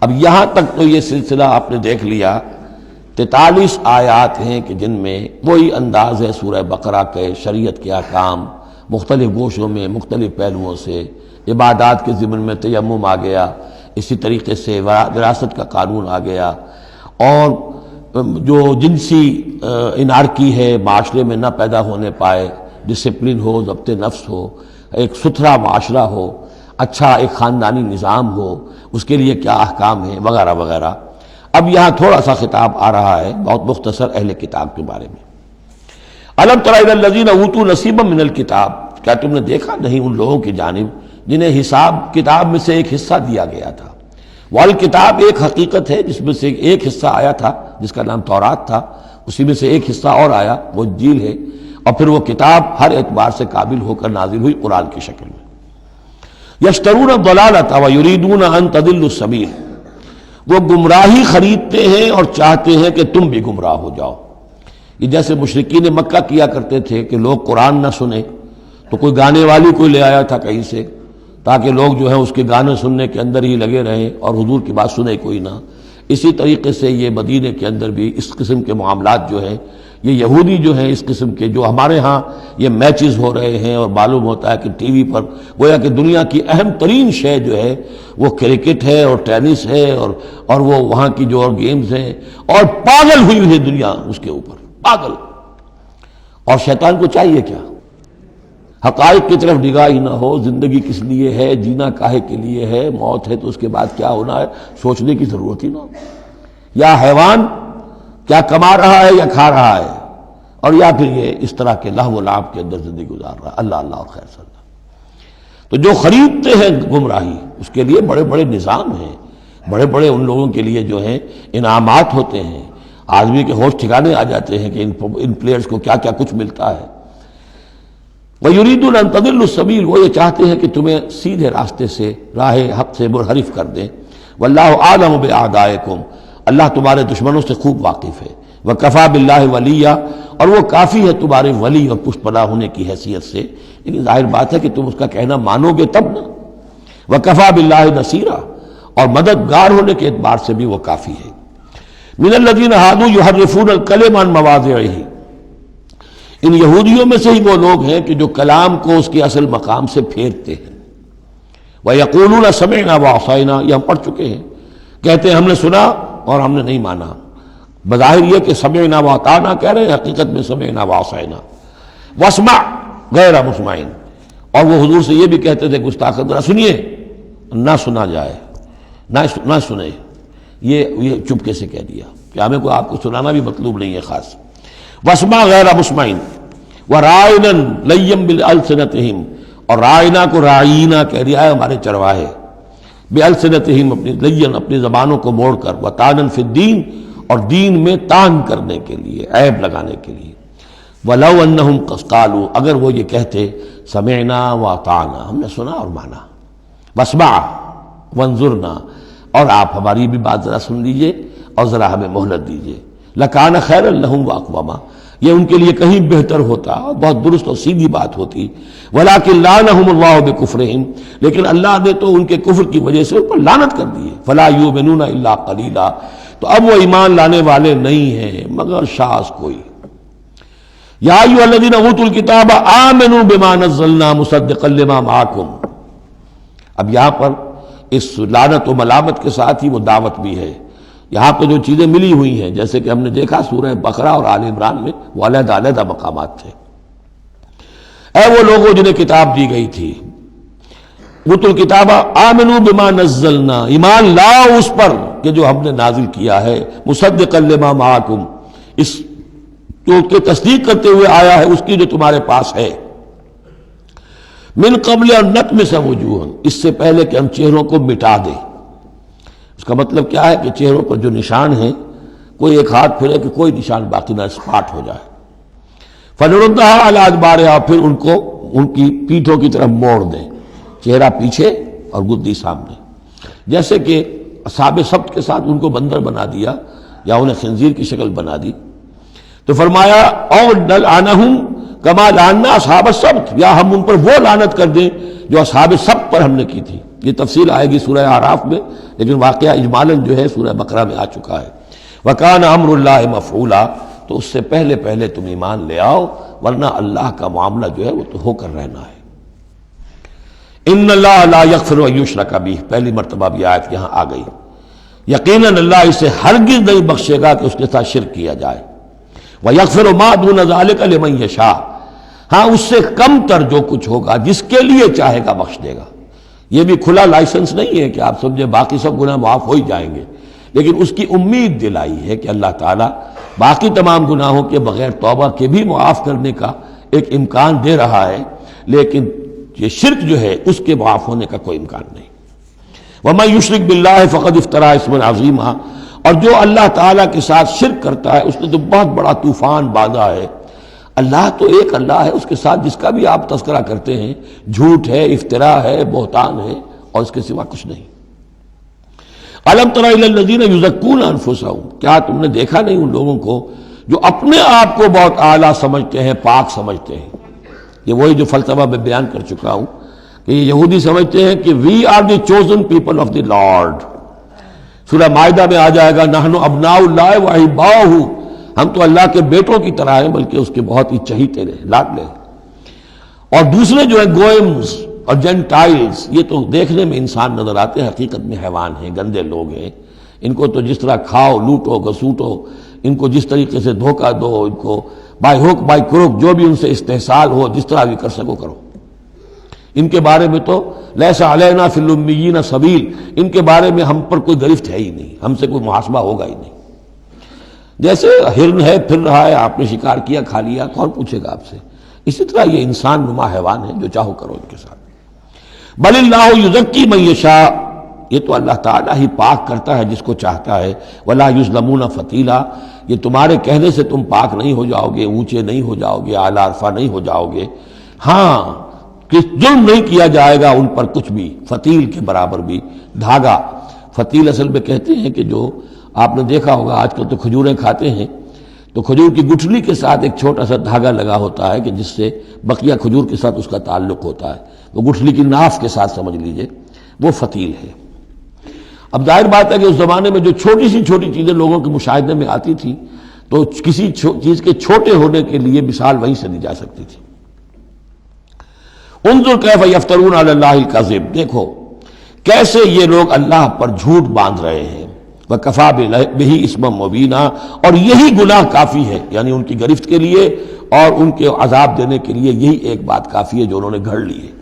اب یہاں تک تو یہ سلسلہ آپ نے دیکھ لیا، 43 آیات ہیں کہ جن میں وہی انداز ہے سورہ بقرہ کے، شریعت کے احکام مختلف گوشوں میں مختلف پہلوؤں سے، عبادات کے ضمن میں تیمم آ گیا، اسی طریقے سے وراثت کا قانون آ گیا، اور جو جنسی انارکی ہے معاشرے میں نہ پیدا ہونے پائے، ڈسپلن ہو، ضبط نفس ہو، ایک ستھرا معاشرہ ہو، اچھا ایک خاندانی نظام ہو، اس کے لیے کیا احکام ہیں وغیرہ وغیرہ۔ اب یہاں تھوڑا سا خطاب آ رہا ہے بہت مختصر اہل کتاب کے بارے میں۔ الم تر الی الذین اوتوا نصیبا من الکتاب، کیا تم نے دیکھا نہیں ان لوگوں کی جانب جنہیں حساب کتاب میں سے ایک حصہ دیا گیا تھا۔ والکتاب ایک حقیقت ہے جس میں سے ایک حصہ آیا تھا جس کا نام تورات تھا، اسی میں سے ایک حصہ اور آیا وہ انجیل ہے، اور پھر وہ کتاب ہر اعتبار سے قابل ہو کر نازل ہوئی قرآن کی شکل میں۔ یشترون الضلالۃ ویریدون ان تضلوا السبیل، وہ گمراہی خریدتے ہیں اور چاہتے ہیں کہ تم بھی گمراہ ہو جاؤ۔ یہ جیسے مشرکین مکہ کیا کرتے تھے کہ لوگ قرآن نہ سنیں تو کوئی گانے والی کوئی لے آیا تھا کہیں سے، تاکہ لوگ جو ہے اس کے گانے سننے کے اندر ہی لگے رہیں اور حضور کی بات سنے کوئی نہ۔ اسی طریقے سے یہ مدینے کے اندر بھی اس قسم کے معاملات جو ہیں، یہ یہودی جو ہیں اس قسم کے، جو ہمارے ہاں یہ میچز ہو رہے ہیں اور معلوم ہوتا ہے کہ ٹی وی پر گویا کہ دنیا کی اہم ترین شے جو ہے وہ کرکٹ ہے اور ٹینس ہے اور وہ وہاں کی جو اور گیمز ہیں، اور پاگل ہوئی ہے دنیا اس کے اوپر، پاگل۔ اور شیطان کو چاہیے کیا؟ حقائق کی طرف نگاہ ہی نہ ہو، زندگی کس لیے ہے، جینا کاہے کے لیے ہے، موت ہے تو اس کے بعد کیا ہونا ہے، سوچنے کی ضرورت ہی نہ ہو۔ یا حیوان کیا کما رہا ہے یا کھا رہا ہے، اور یا پھر یہ اس طرح کے لہو و لعب کے اندر زندگی گزار رہا ہے۔ اللہ اللہ اور خیر صلی اللہ۔ تو جو خریدتے ہیں گمراہی، اس کے لیے بڑے بڑے نظام ہیں، بڑے بڑے ان لوگوں کے لیے جو ہیں انعامات ہوتے ہیں، آدمی کے ہوش ٹھکانے آ جاتے ہیں کہ ان پلیئرز کو کیا کیا کچھ ملتا ہے۔ وَيُرِيدُونَ أَن تَضِلُّوا السَّبِيلَ، وہ یہ چاہتے ہیں کہ تمہیں سیدھے راستے سے، راہ حق سے منحرف کر دیں۔ وَاللَّهُ أَعْلَمُ بِأَعْدَائِكُمْ، اللہ تمہارے دشمنوں سے خوب واقف ہے۔ وَكَفَىٰ بِاللَّهِ وَلِيًّا، اور وہ کافی ہے تمہارے ولی اور پشت پناہ ہونے کی حیثیت سے، لیکن ظاہر بات ہے کہ تم اس کا کہنا مانو گے تب نا۔ وَكَفَىٰ بِاللَّهِ نَصِيرًا، اور مددگار ہونے کے اعتبار سے بھی وہ کافی ہے۔ مِنَ الَّذِينَ هَادُوا يُحَرِّفُونَ الْكَلِمَ عَن مَّوَاضِعِهِ، ان یہودیوں میں سے ہی وہ لوگ ہیں کہ جو کلام کو اس کے اصل مقام سے پھیرتے ہیں۔ وَيَقُولُونَ سَمِعْنَا وَعَصَيْنَا، یہ ہم پڑھ چکے ہیں، کہتے ہیں ہم نے سنا اور ہم نے نہیں مانا۔ بظاہر یہ کہ سمعنا وَأَطَعْنَا کہہ رہے ہیں، حقیقت میں سمعنا وَعَصَيْنَا۔ وَاسْمَعْ غَيْرَ مُسْمَعٍ، اور وہ حضور سے یہ بھی کہتے تھے گستاخ نہ سنیے، نہ سنا جائے، نہ سنے۔ یہ چپکے سے کہہ دیا کہ ہمیں کوئی آپ کو سنانا بھی مطلوب نہیں ہے خاص۔ وَاسْمَعْ غَيْرَ مُسْمَعٍ وَرَاعِنًا لَيًّا بِأَلْسِنَتِهِمْ، اور رائنا کو رائینا کہہ دیا ہے ہمارے چرواہے، بِأَلْسِنَتِهِمْ اپنی لین اپنی زبانوں کو موڑ کر، وَطَعْنًا فِي الدِّينِ، اور دین میں طعن کرنے کے لیے، عیب لگانے کے لیے۔ وَلَوْ أَنَّهُمْ قَالُوا، اگر وہ یہ کہتے سمعنا وَأَطَعْنَا، ہم نے سنا اور مانا، وَاسْمَعْ وَانظُرْنَا، اور آپ ہماری بھی بات ذرا سن لیجئے اور ذرا ہمیں مہلت دیجئے، لَكَانَ خَيْرًا لَهُمْ وَأَقْوَمَ، یہ ان کے لیے کہیں بہتر ہوتا، بہت درست اور سیدھی بات ہوتی۔ وَلَكِنْ لَعَنَهُمُ اللَّهُ بِكُفْرِهِمْ، لیکن اللہ نے تو ان کے کفر کی وجہ سے ان پر لعنت کر دی ہے۔ فَلَا يُؤْمِنُونَ إِلَّا قَلِيلًا، تو اب وہ ایمان لانے والے نہیں ہیں مگر شاذ کوئی۔ یا ایھا الذین اوتوا الکتاب آمنوا بما نزلنا مصدقا لما معکم، اب یہاں پر اس لعنت و ملامت کے ساتھ ہی وہ دعوت بھی ہے۔ یہاں پہ جو چیزیں ملی ہوئی ہیں، جیسے کہ ہم نے دیکھا سورہ بقرہ اور آل عمران میں، وہ علیحدہ علیحدہ مقامات تھے۔ اے وہ لوگوں جنہیں کتاب دی گئی تھی، اوتوا الکتاب آمنوا بما نزلنا، ایمان لاؤ اس پر کہ جو ہم نے نازل کیا ہے، مصدقا لما معکم، اس جو کہ تصدیق کرتے ہوئے آیا ہے اس کی جو تمہارے پاس ہے۔ من قبل ان نطمس وجوہا، اس سے پہلے کہ ہم چہروں کو مٹا دیں۔ اس کا مطلب کیا ہے کہ چہروں پر جو نشان ہیں، کوئی ایک ہاتھ پھرے کہ کوئی نشان باقی نہ، اسپاٹ ہو جائے۔ فنردھا علی ادبارہا، پھر ان کو ان کی پیٹھوں کی طرف موڑ دیں، چہرہ پیچھے اور گدی سامنے۔ جیسے کہ اصحاب سبت کے ساتھ ان کو بندر بنا دیا یا انہیں خنزیر کی شکل بنا دی، تو فرمایا او نلعنہم کما لعنا اصحاب السبت، یا ہم ان پر وہ لعنت کر دیں جو اصحاب سبت پر ہم نے کی تھی۔ یہ تفصیل آئے گی سورہ اعراف میں، لیکن واقعہ اجمالاً جو ہے سورہ بقرہ میں آ چکا ہے۔ وَكَانَ أَمْرُ اللَّهِ مَفْعُولًا، تو اس سے پہلے تم ایمان لے آؤ، ورنہ اللہ کا معاملہ جو ہے وہ تو ہو کر رہنا ہے۔ ان اللہ لا یغفر ان یشرک بہ، پہلی مرتبہ بھی آیت یہاں آ گئی۔ یقیناً اللہ اسے ہرگز نہیں بخشے گا کہ اس کے ساتھ شرک کیا جائے۔ وَيَغْفِرُ مَا دُونَ ذَلِكَ لِمَن یشاء، ہاں اس سے کم تر جو کچھ ہوگا جس کے لیے چاہے گا بخش دے گا۔ یہ بھی کھلا لائسنس نہیں ہے کہ آپ سمجھے باقی سب گناہ معاف ہو ہی جائیں گے، لیکن اس کی امید دلائی ہے کہ اللہ تعالیٰ باقی تمام گناہوں کے بغیر توبہ کے بھی معاف کرنے کا ایک امکان دے رہا ہے، لیکن یہ شرک جو ہے اس کے معاف ہونے کا کوئی امکان نہیں۔ وَمَن يُشْرِكْ بِاللَّهِ فَقَدِ افْتَرَىٰ اِثْمًا عَظِيمًا، اور جو اللہ تعالیٰ کے ساتھ شرک کرتا ہے اس نے تو بہت بڑا طوفان باندھا ہے۔ اللہ تو ایک اللہ ہے، اس کے ساتھ جس کا بھی آپ تذکرہ کرتے ہیں جھوٹ ہے، افتراء ہے، بہتان ہے، اور اس کے سوا کچھ نہیں۔ أَلَمْ تَرَ إِلَى الَّذِينَ يُزَكُّونَ أَنفُسَهُمْ، کیا تم نے دیکھا نہیں ان لوگوں کو جو اپنے آپ کو بہت اعلیٰ سمجھتے ہیں، پاک سمجھتے ہیں؟ یہ وہی جو فلسفہ میں بیان کر چکا ہوں کہ یہ یہودی سمجھتے ہیں کہ we are the chosen people of the Lord. سورہ مائدہ میں آ جائے گا نحن ابناء اللہ واحباؤہ، ہم تو اللہ کے بیٹوں کی طرح ہیں، بلکہ اس کے بہت ہی چہیتے ہیں، لاڈلے ہیں۔ اور دوسرے جو ہیں گوئمز اور جینٹائلز، یہ تو دیکھنے میں انسان نظر آتے ہیں، حقیقت میں حیوان ہیں، گندے لوگ ہیں۔ ان کو تو جس طرح کھاؤ، لوٹو، گسوٹو، ان کو جس طریقے سے دھوکہ دو، ان کو بائی ہوک بائی کروک جو بھی ان سے استحصال ہو، جس طرح بھی کر سکو کرو۔ ان کے بارے میں تو لیس علینا فی الامیین سبیل، ان کے بارے میں ہم پر کوئی گرفت ہے ہی نہیں، ہم سے کوئی محاسبہ ہوگا ہی نہیں۔ جیسے ہرن ہے، پھر رہا ہے، آپ نے شکار کیا، کھا لیا، کون پوچھے گا آپ سے؟ اسی طرح یہ انسان نما حیوان ہے، جو چاہو کرو ان کے ساتھ۔ بل اللہ یزکی من یشاء، یہ تو اللہ تعالیٰ ہی پاک کرتا ہے جس کو چاہتا ہے۔ ولا یظلمون فتیلا، یہ تمہارے کہنے سے تم پاک نہیں ہو جاؤ گے، اونچے نہیں ہو جاؤ گے، اعلیٰ عرفہ نہیں ہو جاؤ گے۔ ہاں کہ ظلم نہیں کیا جائے گا ان پر کچھ بھی، فتیل کے برابر بھی۔ دھاگا، فتیل اصل میں کہتے ہیں کہ جو آپ نے دیکھا ہوگا آج کل تو کھجوریں کھاتے ہیں تو کھجور کی گٹھلی کے ساتھ ایک چھوٹا سا دھاگا لگا ہوتا ہے کہ جس سے بقیہ کھجور کے ساتھ اس کا تعلق ہوتا ہے، وہ گٹھلی کی ناف کے ساتھ سمجھ لیجئے، وہ فتیل ہے۔ اب ظاہر بات ہے کہ اس زمانے میں جو چھوٹی سی چھوٹی چیزیں لوگوں کے مشاہدے میں آتی تھی تو کسی چیز کے چھوٹے ہونے کے لیے مثال وہیں سے دی جا سکتی تھی۔ انظر کیف یفترون علی اللہ الکذب، دیکھو کیسے یہ لوگ اللہ پر جھوٹ باندھ رہے ہیں۔ وکفیٰ بہ اسما مبینا، اور یہی گناہ کافی ہے، یعنی ان کی گرفت کے لیے اور ان کے عذاب دینے کے لیے یہی ایک بات کافی ہے جو انہوں نے گھڑ لی ہے۔